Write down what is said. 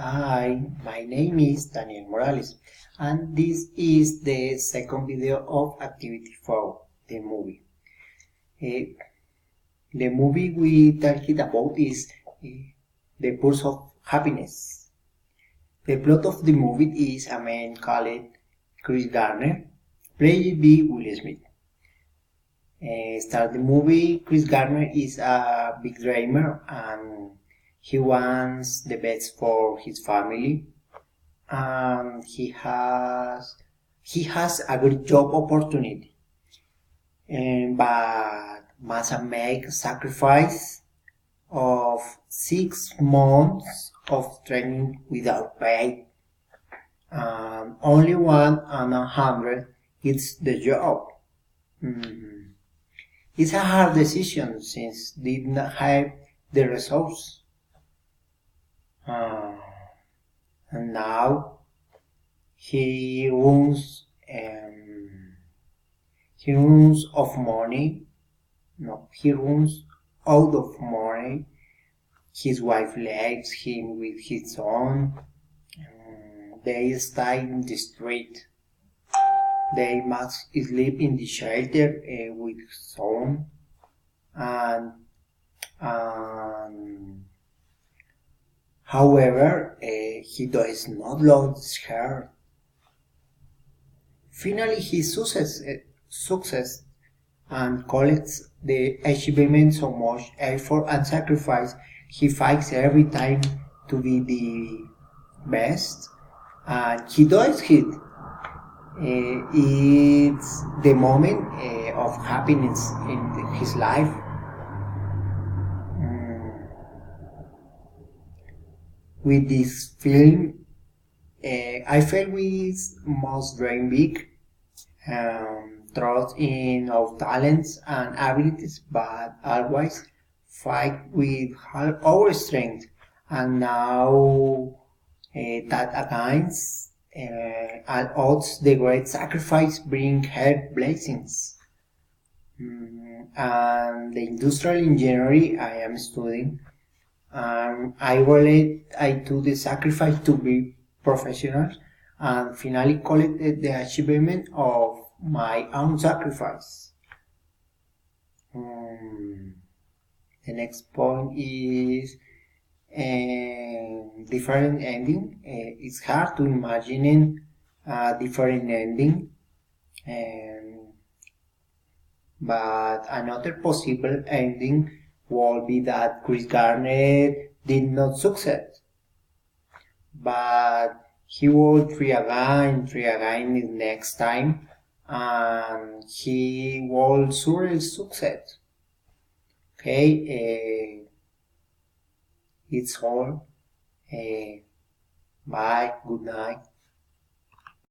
Hi, my name is Daniel Morales, and this is the second video of Activity 4, the movie. Eh, the movie we talked about is The Pursuit of Happiness. The plot of the movie is a man called Chris Gardner, played by Will Smith. Start the movie, Chris Gardner is a big dreamer and he wants the best for his family. He has a good job opportunity, but must make sacrifice of 6 months of training without pay. Only 100 gets the job. It's a hard decision since did not have the resource. And now he runs of money. No, he runs out of money. His wife leaves him with his son. They stay in the street. They must sleep in the shelter with son. And however, he does not lose her. Finally, he success and collects the achievement so much effort and sacrifice. He fights every time to be the best, and he does it. It's the moment of happiness in his life. With this film, I felt we must dream big, trust in our talents and abilities, but always fight with our strength. And now that against at odds, the great sacrifice bring her blessings. And the industrial engineering I am studying, I do the sacrifice to be professional and finally collected the achievement of my own sacrifice. The next point is different ending. It's hard to imagine a different ending, but another possible ending would be that Chris Gardner did not succeed, but he will try again the next time, and he will surely succeed. Okay, it's all. Bye, good night.